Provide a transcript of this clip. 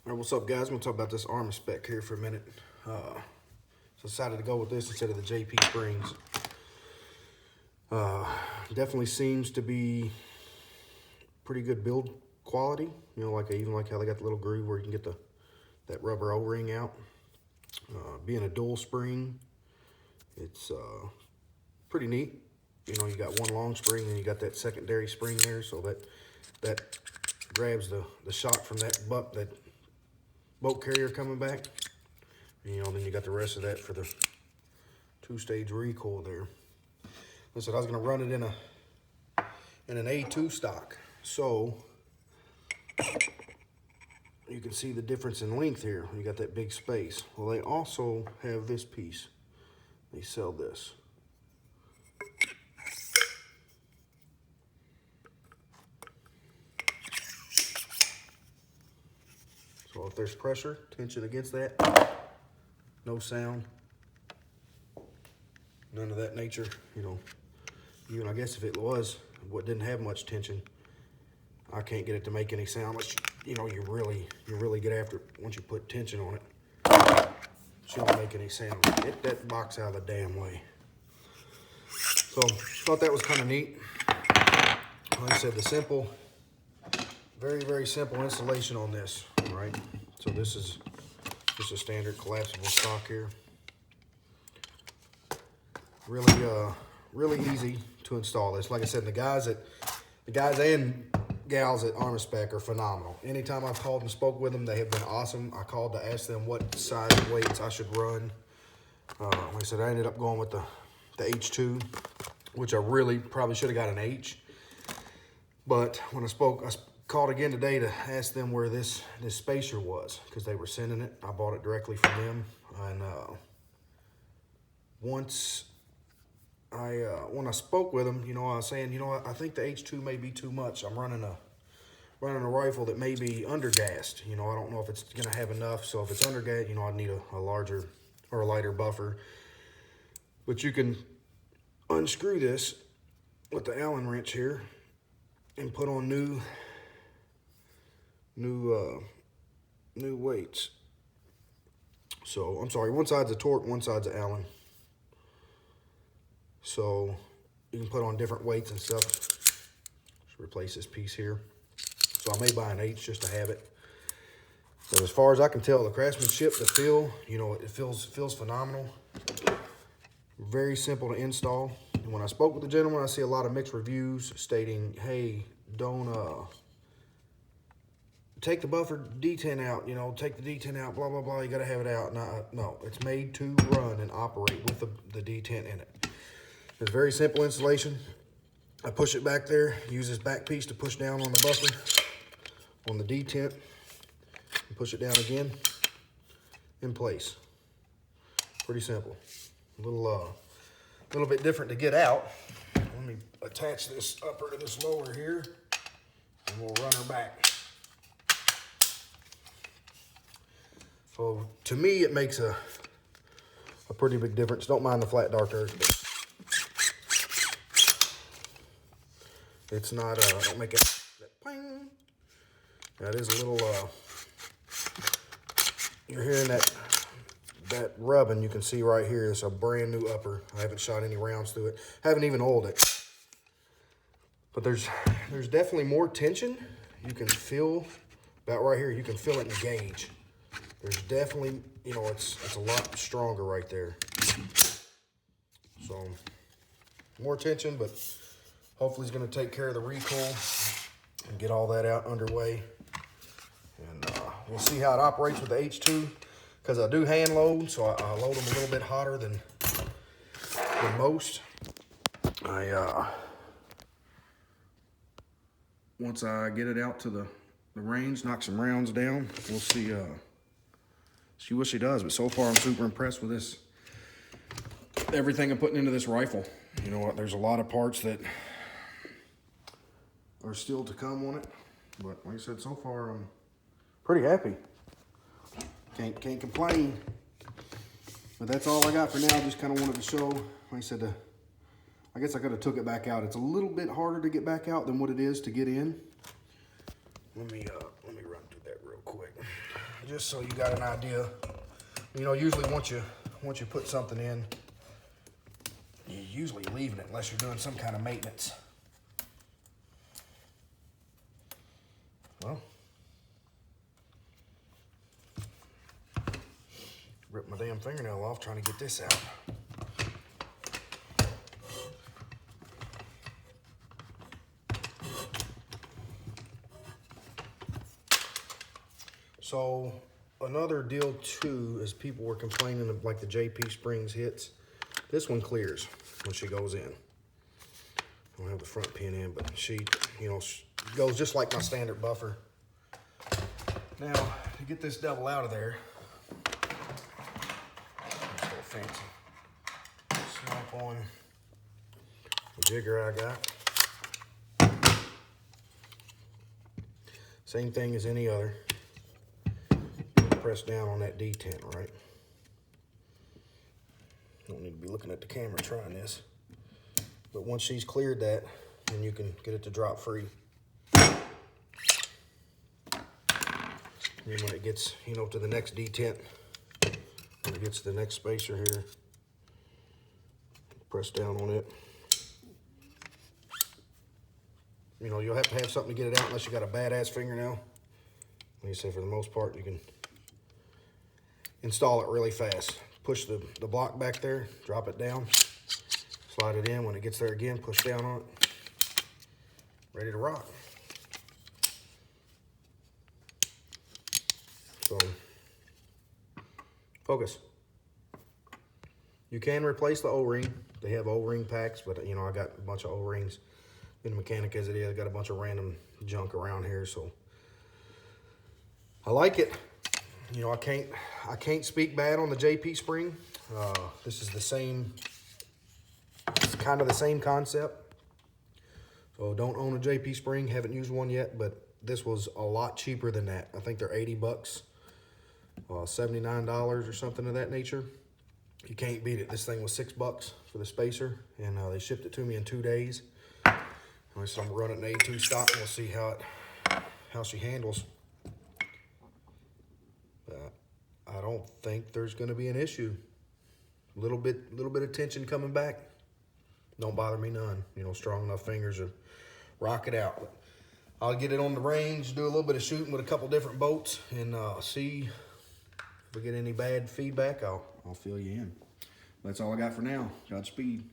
All right, what's up, guys? I'm gonna talk about this Armaspec here for a minute. So I decided to go with this instead of the JP springs. Definitely seems to be pretty good build quality. You know, even like how they got the little groove where you can get that rubber O-ring out. Being a dual spring, it's pretty neat. You know, you got one long spring and you got that secondary spring there, so that grabs the shock from that boat carrier coming back. And, you know, then you got the rest of that for the two-stage recoil there. Listen, I was gonna run it in an A2 stock, so you can see the difference in length here. You got that big space. Well, they also have this piece. They sell this. So if there's pressure, tension against that, no sound, none of that nature. You know, even I guess if it was what didn't have much tension, I can't get it to make any sound. Unless you know you really get after it. Once you put tension on it, it shouldn't make any sound. Get that box out of the damn way. So thought that was kind of neat. Like I said, the simple, very simple installation on this. All right, so this is just a standard collapsible stock here. Really easy to install this. Like I said, the guys and gals at Armaspec are phenomenal. Anytime I've called and spoke with them, they have been awesome. I called to ask them what size weights I should run. Like I said, I ended up going with the H2, which I really probably should have got an H. But when I called again today to ask them where this spacer was, because they were sending it. I bought it directly from them. And when I spoke with them, you know, I was saying, you know what, I think the H2 may be too much. I'm running a rifle that may be undergassed. You know, I don't know if it's gonna have enough. So if it's undergassed, you know, I'd need a larger or a lighter buffer. But you can unscrew this with the Allen wrench here and put on new weights. So I'm sorry, one side's a torque, one side's a Allen. So you can put on different weights and stuff. Just replace this piece here. So I may buy an H just to have it. But as far as I can tell, the craftsmanship, the feel, you know, it feels phenomenal. Very simple to install. And when I spoke with the gentleman, I see a lot of mixed reviews stating, hey, don't take the buffer detent out, you know, take the detent out, blah, blah, blah, you gotta have it out. No, it's made to run and operate with the detent in it. It's very simple installation. I push it back there, use this back piece to push down on the buffer, on the detent, and push it down again, in place. Pretty simple. A little bit different to get out. Let me attach this upper to this lower here, and we'll run her back. So to me, it makes a pretty big difference. Don't mind the flat dart there. It's not, don't make it that ping. That is a little, you're hearing that rubbing. You can see right here, it's a brand new upper. I haven't shot any rounds through it. Haven't even oiled it. But there's definitely more tension. You can feel, about right here, you can feel it in gauge. There's definitely, you know, it's a lot stronger right there. So, more tension, but hopefully it's going to take care of the recoil and get all that out underway. And we'll see how it operates with the H2, because I do hand load, so I load them a little bit hotter than most. Once I get it out to the range, knock some rounds down, we'll see what she does. But so far, I'm super impressed with this. Everything I'm putting into this rifle. You know what? There's a lot of parts that are still to come on it, but like I said, so far I'm pretty happy. Can't complain. But that's all I got for now. Just kind of wanted to show. Like I said, I guess I could have took it back out. It's a little bit harder to get back out than what it is to get in. Let me run through that real quick. just so you got an idea. You know, usually once you put something in, you're usually leaving it unless you're doing some kind of maintenance. Well, rip my damn fingernail off trying to get this out. So another deal too is people were complaining of like the JP Springs hits. This one clears when she goes in. I don't have the front pin in, but she, you know, goes just like my standard buffer. Now, to get this devil out of there, let's go fancy. Snap on the jigger I got. Same thing as any other. Press down on that detent, right? Don't need to be looking at the camera trying this. But once she's cleared that, then you can get it to drop free. And then when it gets, you know, to the next detent, when it gets to the next spacer here, press down on it. You know, you'll have to have something to get it out unless you got a badass fingernail. Like I said, for the most part, you can install it really fast. Push the block back there, drop it down, slide it in. When it gets there again, push down on it. Ready to rock. So, focus. You can replace the O-ring. They have O-ring packs, but you know, I got a bunch of O-rings. Being a mechanic as it is, I got a bunch of random junk around here, so I like it. You know, I can't speak bad on the JP spring. This is the same, it's kind of the same concept. So don't own a JP spring, haven't used one yet, but this was a lot cheaper than that. I think they're 80 bucks, $79 or something of that nature. You can't beat it. This thing was $6 for the spacer, and they shipped it to me in 2 days. So I'm running an A2 stock, and we'll see how she handles. I don't think there's going to be an issue. Little bit of tension coming back. Don't bother me none. You know, strong enough fingers to rock it out. But I'll get it on the range, do a little bit of shooting with a couple different boats, and see if we get any bad feedback. I'll fill you in. That's all I got for now. Godspeed.